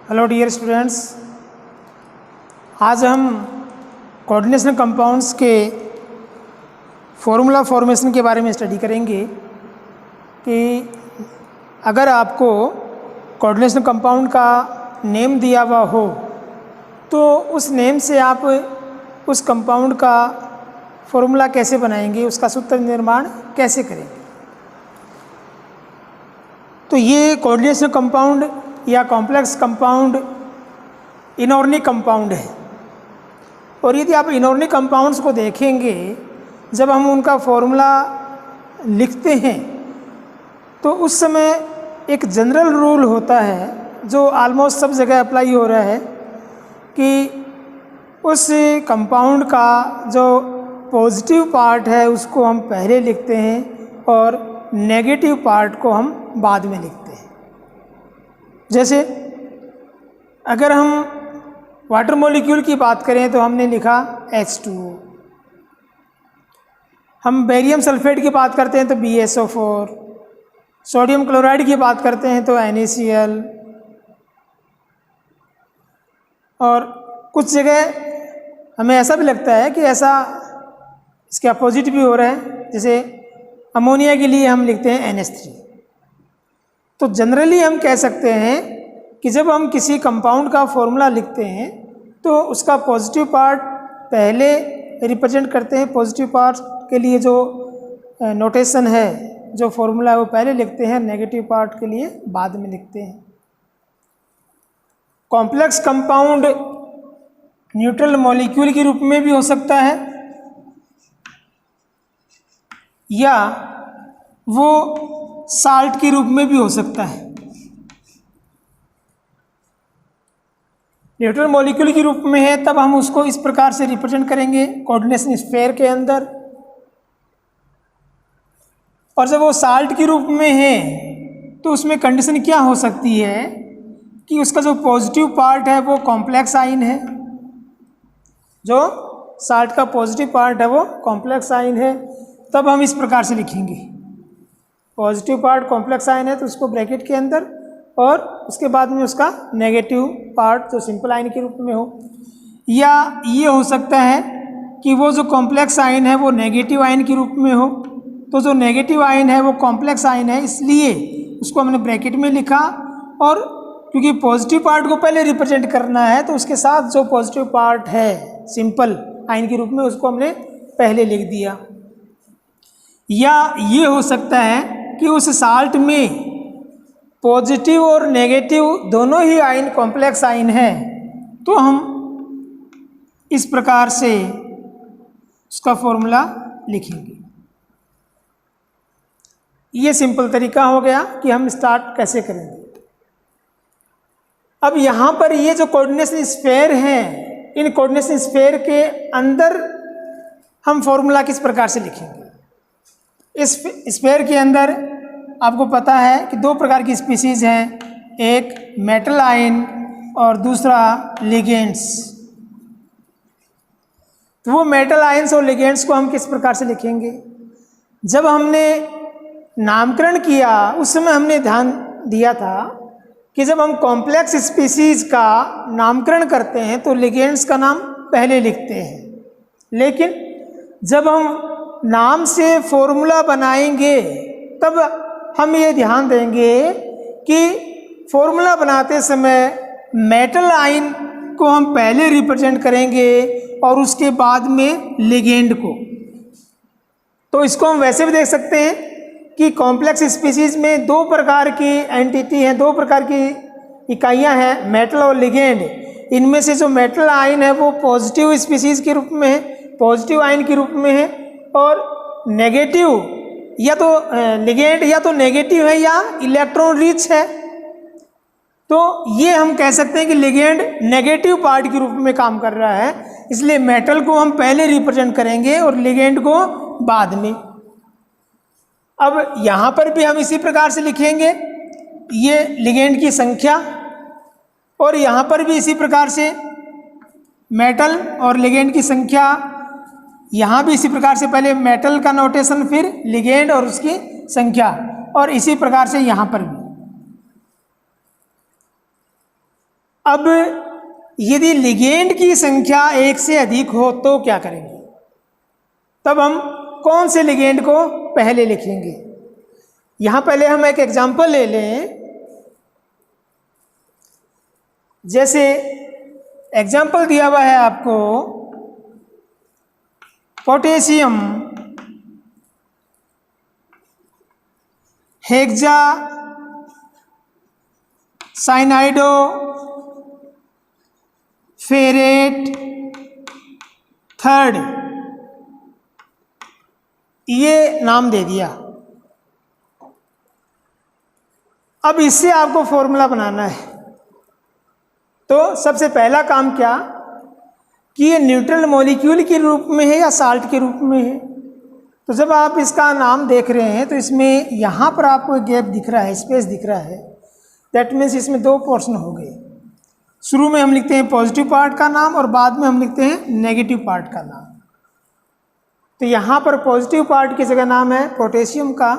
Hello dear students, आज हम coordination compounds के फॉर्मूला फॉर्मेशन के बारे में स्टडी करेंगे कि अगर आपको कोऑर्डिनेशन कंपाउंड का नेम दिया हुआ हो तो उस नेम से आप उस कंपाउंड का फॉर्मूला कैसे बनाएंगे, उसका सूत्र निर्माण कैसे करेंगे। तो ये कोऑर्डिनेशन कंपाउंड या कॉम्प्लेक्स कंपाउंड इनऑर्गेनिक कंपाउंड है। और यदि आप इनऑर्गेनिक कंपाउंड्स को देखेंगे, जब हम उनका फॉर्मूला लिखते हैं तो उस समय एक जनरल रूल होता है जो ऑलमोस्ट सब जगह अप्लाई हो रहा है कि उस कंपाउंड का जो पॉजिटिव पार्ट है उसको हम पहले लिखते हैं और नेगेटिव पार्ट को हम बाद में लिखते हैं। जैसे अगर हम वाटर मॉलिक्यूल की बात करें तो हमने लिखा H2O, हम बेरियम सल्फेट की बात करते हैं तो BSO4, सोडियम क्लोराइड की बात करते हैं तो NaCl, और कुछ जगह हमें ऐसा भी लगता है कि ऐसा इसके अपोजिट भी हो रहा है, जैसे अमोनिया के लिए हम लिखते हैं NH3। तो जनरली हम कह सकते हैं कि जब हम किसी कंपाउंड का फॉर्मूला लिखते हैं तो उसका पॉजिटिव पार्ट पहले रिप्रेजेंट करते हैं, पॉजिटिव पार्ट के लिए जो नोटेशन है, जो फॉर्मूला है वो पहले लिखते हैं, नेगेटिव पार्ट के लिए बाद में लिखते हैं। कॉम्प्लेक्स कंपाउंड न्यूट्रल मॉलिक्यूल के रूप में भी हो सकता है या वो साल्ट के रूप में भी हो सकता है। न्यूट्रल मॉलिक्यूल के रूप में है तब हम उसको इस प्रकार से रिप्रेजेंट करेंगे कोऑर्डिनेशन स्फीयर के अंदर, और जब वो साल्ट के रूप में है तो उसमें कंडीशन क्या हो सकती है कि उसका जो पॉजिटिव पार्ट है वो कॉम्प्लेक्स आयन है, जो साल्ट का पॉजिटिव पार्ट है वो कॉम्प्लेक्स आयन है। तब हम इस प्रकार से लिखेंगे, पॉजिटिव पार्ट कॉम्प्लेक्स आयन है तो उसको ब्रैकेट के अंदर, और उसके बाद में उसका नेगेटिव पार्ट जो सिंपल आयन के रूप में हो। या ये हो सकता है कि वो जो कॉम्प्लेक्स आयन है वो नेगेटिव आयन के रूप में हो, तो जो नेगेटिव आयन है वो कॉम्प्लेक्स आयन है इसलिए उसको हमने ब्रैकेट में लिखा, और क्योंकि पॉजिटिव पार्ट को पहले रिप्रेजेंट करना है तो उसके साथ जो पॉजिटिव पार्ट है सिंपल आयन के रूप में उसको हमने पहले लिख दिया। या ये हो सकता है कि उस साल्ट में पॉजिटिव और नेगेटिव दोनों ही आयन कॉम्प्लेक्स आयन है, तो हम इस प्रकार से उसका फॉर्मूला लिखेंगे। ये सिंपल तरीका हो गया कि हम स्टार्ट कैसे करेंगे। अब यहाँ पर ये जो कोऑर्डिनेशन स्फीयर हैं, इन कोऑर्डिनेशन स्फीयर के अंदर हम फॉर्मूला किस प्रकार से लिखेंगे। इस स्फीयर के अंदर आपको पता है कि दो प्रकार की स्पीसीज हैं, एक मेटल आयन और दूसरा लिगेंड्स। तो वो मेटल आयन्स और लिगेंड्स को हम किस प्रकार से लिखेंगे। जब हमने नामकरण किया उस समय हमने ध्यान दिया था कि जब हम कॉम्प्लेक्स स्पीसीज का नामकरण करते हैं तो लिगेंड्स का नाम पहले लिखते हैं, लेकिन जब हम नाम से फॉर्मूला बनाएंगे तब हम ये ध्यान देंगे कि फॉर्मूला बनाते समय मेटल आयन को हम पहले रिप्रेजेंट करेंगे और उसके बाद में लिगेंड को। तो इसको हम वैसे भी देख सकते हैं कि कॉम्प्लेक्स स्पीसीज में दो प्रकार की एंटिटी हैं, दो प्रकार की इकाइयां हैं, मेटल और लिगेंड। इनमें से जो मेटल आयन है वो पॉजिटिव स्पीसीज के रूप में है, पॉजिटिव आयन के रूप में है, और नेगेटिव या तो लिगेंड या तो नेगेटिव है या इलेक्ट्रॉन रिच है। तो ये हम कह सकते हैं कि लिगेंड नेगेटिव पार्ट के रूप में काम कर रहा है, इसलिए मेटल को हम पहले रिप्रेजेंट करेंगे और लिगेंड को बाद में। अब यहाँ पर भी हम इसी प्रकार से लिखेंगे, ये लिगेंड की संख्या, और यहाँ पर भी इसी प्रकार से मेटल और लिगेंड की संख्या, यहाँ भी इसी प्रकार से पहले मेटल का नोटेशन फिर लिगेंड और उसकी संख्या, और इसी प्रकार से यहाँ पर भी। अब यदि लिगेंड की संख्या एक से अधिक हो तो क्या करेंगे? तब हम कौन से लिगेंड को पहले लिखेंगे? यहाँ पहले हम एक एग्जाम्पल ले लें। जैसे एग्जाम्पल दिया हुआ है आपको, पोटेशियम हेक्सा साइनाइडो फेरेट थर्ड, ये नाम दे दिया। अब इससे आपको फॉर्मूला बनाना है। तो सबसे पहला काम क्या कि ये न्यूट्रल मॉलिक्यूल के रूप में है या साल्ट के रूप में है। तो जब आप इसका नाम देख रहे हैं तो इसमें यहाँ पर आपको एक गैप दिख रहा है, स्पेस दिख रहा है। दैट मीन्स इसमें दो पोर्शन हो गए। शुरू में हम लिखते हैं पॉजिटिव पार्ट का नाम और बाद में हम लिखते हैं नेगेटिव पार्ट का नाम। तो यहाँ पर पॉजिटिव पार्ट की जगह नाम है पोटेशियम का।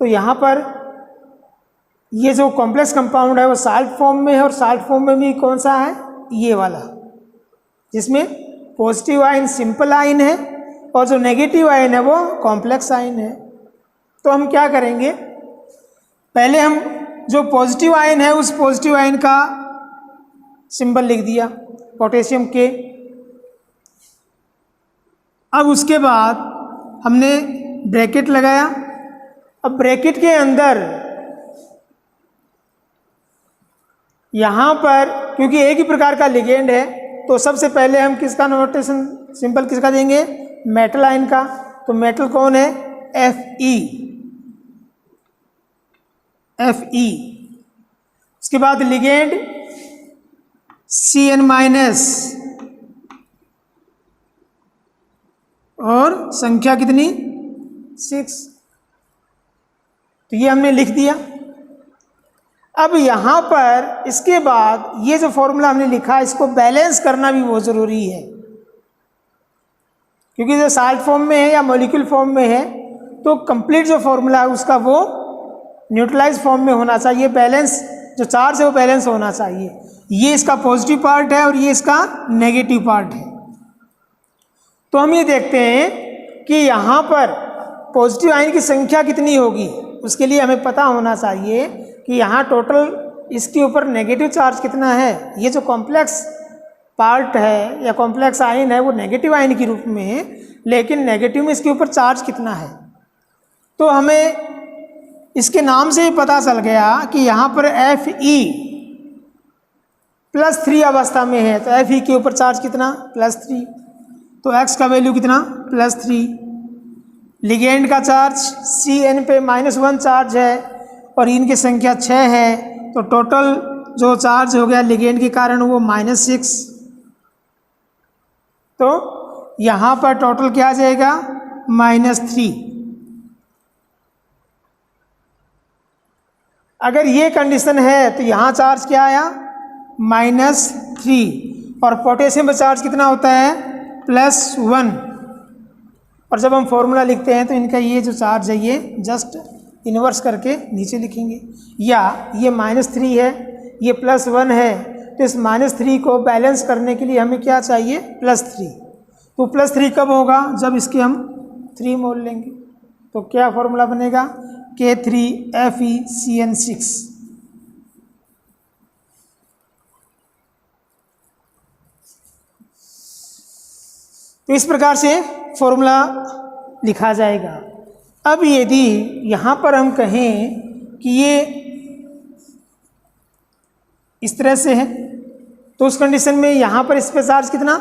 तो यहाँ पर ये जो कॉम्प्लेक्स कंपाउंड है वो साल्ट फॉर्म में है, और साल्ट फॉर्म में भी कौन सा है? ये वाला, जिसमें पॉजिटिव आयन सिंपल आयन है और जो नेगेटिव आयन है वो कॉम्प्लेक्स आयन है। तो हम क्या करेंगे, पहले हम जो पॉजिटिव आयन है उस पॉजिटिव आयन का सिंबल लिख दिया पोटेशियम के। अब उसके बाद हमने ब्रैकेट लगाया। अब ब्रैकेट के अंदर यहाँ पर क्योंकि एक ही प्रकार का लिगेंड है तो सबसे पहले हम किसका नोटेशन सिंबल किसका देंगे? मेटल आयन का। तो मेटल कौन है? Fe। Fe। उसके बाद लिगेंड Cn- और संख्या कितनी? 6। तो ये हमने लिख दिया। अब यहाँ पर इसके बाद ये जो फॉर्मूला हमने लिखा इसको बैलेंस करना भी बहुत ज़रूरी है, क्योंकि जो साल्ट फॉर्म में है या मॉलिक्यूल फॉर्म में है तो कंप्लीट जो फॉर्मूला है उसका वो न्यूट्रलाइज फॉर्म में होना चाहिए। बैलेंस जो चार्ज है वो बैलेंस होना चाहिए। ये इसका पॉजिटिव पार्ट है और ये इसका नेगेटिव पार्ट है। तो हम ये देखते हैं कि यहाँ पर पॉजिटिव आयन की संख्या कितनी होगी। उसके लिए हमें पता होना चाहिए कि यहाँ टोटल इसके ऊपर नेगेटिव चार्ज कितना है। ये जो कॉम्प्लेक्स पार्ट है या कॉम्प्लेक्स आयन है वो नेगेटिव आयन के रूप में है, लेकिन नेगेटिव में इसके ऊपर चार्ज कितना है। तो हमें इसके नाम से ही पता चल गया कि यहाँ पर Fe+3 अवस्था में है। तो Fe के ऊपर चार्ज कितना? +3। तो x का वैल्यू कितना? +3। लिगेंड का चार्ज Cn पे -1 चार्ज है और इनकी संख्या 6 है। तो टोटल जो चार्ज हो गया लिगेंड के कारण वो -6। तो यहाँ पर टोटल क्या आ जाएगा? -3। अगर ये कंडीशन है तो यहाँ चार्ज क्या आया? -3। और पोटेशियम में चार्ज कितना होता है? +1। और जब हम फॉर्मूला लिखते हैं तो इनका ये जो चार्ज है ये जस्ट इन्वर्स करके नीचे लिखेंगे। या ये -3 है, ये +1 है, तो इस -3 को बैलेंस करने के लिए हमें क्या चाहिए? +3। तो +3 कब होगा? जब इसके हम 3 मोल लेंगे। तो क्या फॉर्मूला बनेगा? K3FeCN6। तो इस प्रकार से फॉर्मूला लिखा जाएगा। अब यदि यहाँ पर हम कहें कि ये इस तरह से है तो उस कंडीशन में यहाँ पर इस पे चार्ज कितना?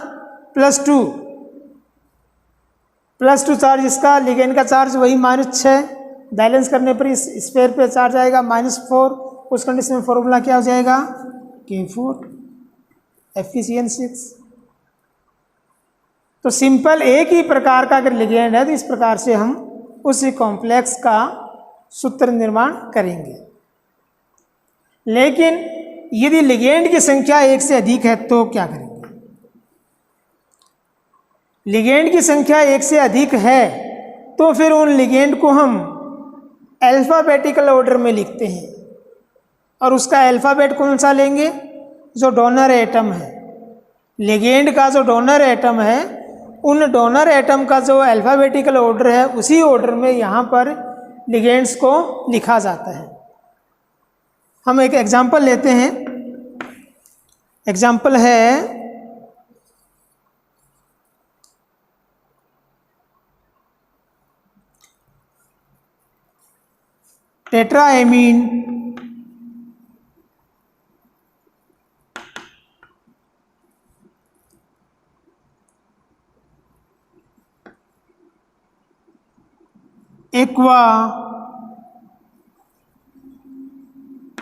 +2 चार्ज इसका। लिगेंड का चार्ज वही -6। बैलेंस करने पर इस स्फीयर पे चार्ज आएगा -4। उस कंडीशन में फॉर्मूला क्या हो जाएगा? K4FeCN6। तो सिंपल एक ही प्रकार का अगर लिगेंड है तो इस प्रकार से हम उसी कॉम्प्लेक्स का सूत्र निर्माण करेंगे। लेकिन यदि लिगेंड की संख्या एक से अधिक है तो क्या करेंगे? लिगेंड की संख्या एक से अधिक है तो फिर उन लिगेंड को हम अल्फ़ाबेटिकल ऑर्डर में लिखते हैं। और उसका अल्फ़ाबेट कौन सा लेंगे? जो डोनर एटम है, लिगेंड का जो डोनर एटम है, उन डोनर एटम का जो अल्फ़ाबेटिकल ऑर्डर है उसी ऑर्डर में यहाँ पर लिगेंड्स को लिखा जाता है। हम एक एग्जांपल लेते हैं। एग्जांपल है tetraammine aqua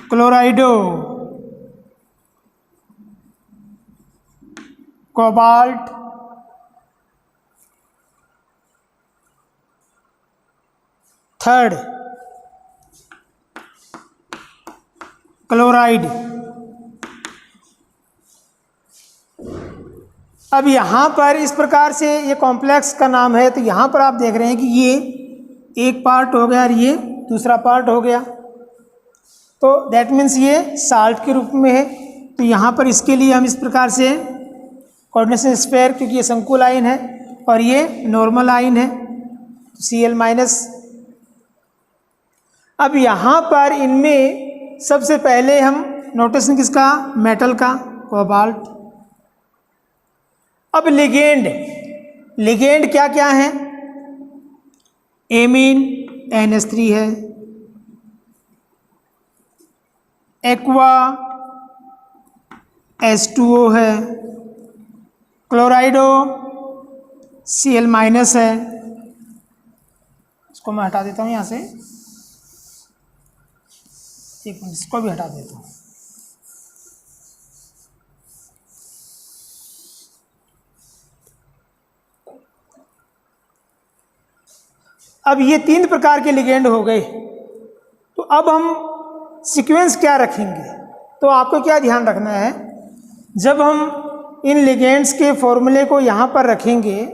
क्लोराइडो cobalt third chloride. अब यहाँ पर इस प्रकार से ये कॉम्प्लेक्स का नाम है, तो यहाँ पर आप देख रहे हैं कि ये एक पार्ट हो गया और ये दूसरा पार्ट हो गया, तो दैट मीन्स ये साल्ट के रूप में है। तो यहाँ पर इसके लिए हम इस प्रकार से कोऑर्डिनेशन स्फीयर, क्योंकि ये शंकु लाइन है और ये नॉर्मल लाइन है, Cl-। अब यहाँ पर इनमें सबसे पहले हम नोटेशन किसका, मेटल का, कोबाल्ट। अब लिगेंड क्या क्या है, एमीन NH3 है, एक्वा H2O है, क्लोराइडो Cl- है। इसको मैं हटा देता हूँ यहाँ से, एक मिनट, इसको भी हटा देता हूँ। अब ये 3 प्रकार के लिगेंड हो गए, तो अब हम सीक्वेंस क्या रखेंगे। तो आपको क्या ध्यान रखना है, जब हम इन लिगेंड्स के फॉर्मूले को यहाँ पर रखेंगे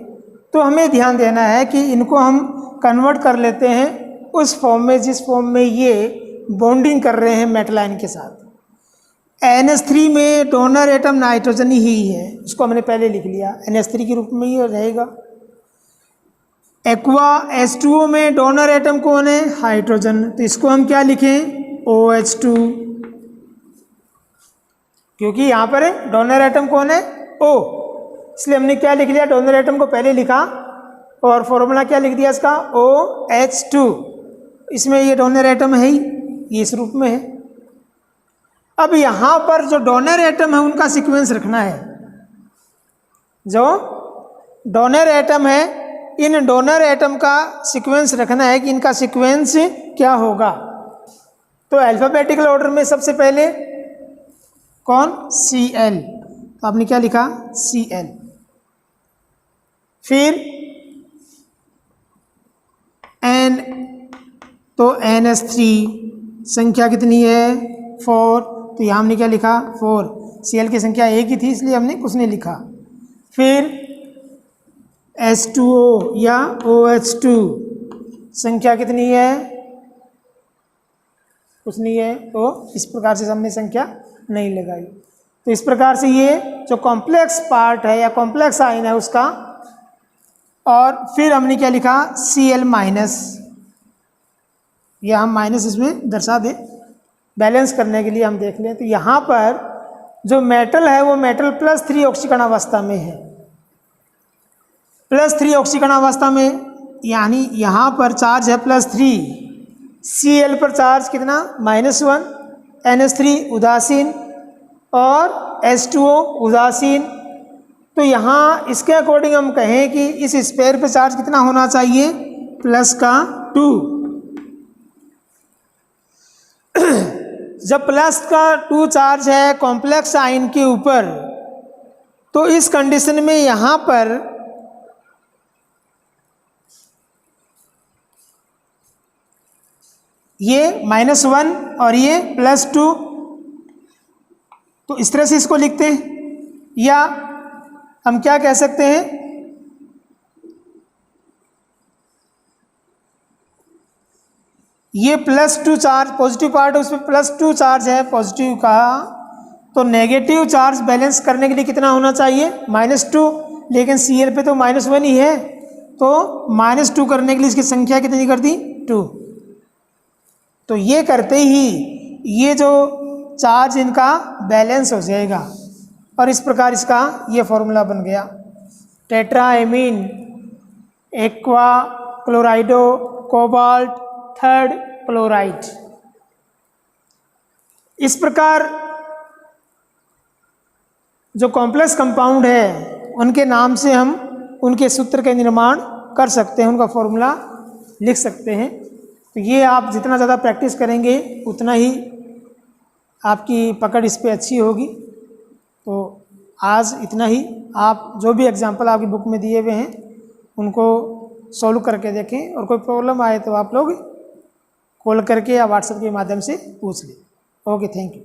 तो हमें ध्यान देना है कि इनको हम कन्वर्ट कर लेते हैं उस फॉर्म में जिस फॉर्म में ये बॉन्डिंग कर रहे हैं मेटल आयन के साथ। NH3 में डोनर एटम नाइट्रोजन ही है, उसको हमने पहले लिख लिया, NH3 के रूप में ही रहेगा। एक्वा H2O में डोनर एटम कौन है, हाइड्रोजन, तो इसको हम क्या लिखें, OH2, क्योंकि यहाँ पर डोनर एटम कौन है, O, इसलिए हमने क्या लिख लिया, डोनर एटम को पहले लिखा और फॉर्मूला क्या लिख दिया इसका, OH2। इसमें ये डोनर एटम है ही, ये इस रूप में है। अब यहाँ पर जो डोनर एटम है उनका सीक्वेंस रखना है। जो डोनर एटम है, इन डोनर एटम का सीक्वेंस रखना है कि इनका सीक्वेंस क्या होगा। तो अल्फ़ाबेटिकल ऑर्डर में सबसे पहले कौन, Cl, तो आपने क्या लिखा, Cl। फिर N, तो NH3 संख्या कितनी है, 4, तो यहाँ हमने क्या लिखा, 4। Cl की संख्या एक ही थी इसलिए हमने कुछ नहीं लिखा। फिर H2O या OH2 संख्या कितनी है, कुछ नहीं है, तो इस प्रकार से हमने संख्या नहीं लगाई। तो इस प्रकार से ये जो कॉम्प्लेक्स पार्ट है या कॉम्प्लेक्स आयन है उसका, और फिर हमने क्या लिखा, Cl-, या हम माइनस इसमें दर्शा दें बैलेंस करने के लिए, हम देख लें। तो यहाँ पर जो मेटल है वो मेटल +3 ऑक्सीकरण अवस्था में है, +3 ऑक्सीकरण अवस्था में, यानी यहाँ पर चार्ज है +3, Cl पर चार्ज कितना, -1, NH3 उदासीन और H2O उदासीन। तो यहाँ इसके अकॉर्डिंग हम कहें कि इस स्फीयर पे चार्ज कितना होना चाहिए, +2। जब +2 चार्ज है कॉम्प्लेक्स आयन के ऊपर, तो इस कंडीशन में यहाँ पर ये -1 और ये +2, तो इस तरह से इसको लिखते हैं। या हम क्या कह सकते हैं, ये +2 चार्ज, पॉजिटिव पार्ट है उसमें +2 चार्ज है पॉजिटिव का, तो नेगेटिव चार्ज बैलेंस करने के लिए कितना होना चाहिए, -2, लेकिन Cl पे तो -1 ही है, तो -2 करने के लिए इसकी संख्या कितनी कर दी, 2। तो ये करते ही ये जो चार्ज इनका बैलेंस हो जाएगा और इस प्रकार इसका ये फॉर्मूला बन गया, tetraammine aqua क्लोराइडो cobalt 3rd chloride. इस प्रकार जो कॉम्प्लेक्स कंपाउंड है उनके नाम से हम उनके सूत्र के निर्माण कर सकते हैं, उनका फॉर्मूला लिख सकते हैं। तो ये आप जितना ज़्यादा प्रैक्टिस करेंगे उतना ही आपकी पकड़ इस पे अच्छी होगी। तो आज इतना ही, आप जो भी एग्जाम्पल आपकी बुक में दिए हुए हैं उनको सॉल्व करके देखें, और कोई प्रॉब्लम आए तो आप लोग कॉल करके या व्हाट्सएप के माध्यम से पूछ लें। Okay, thank you.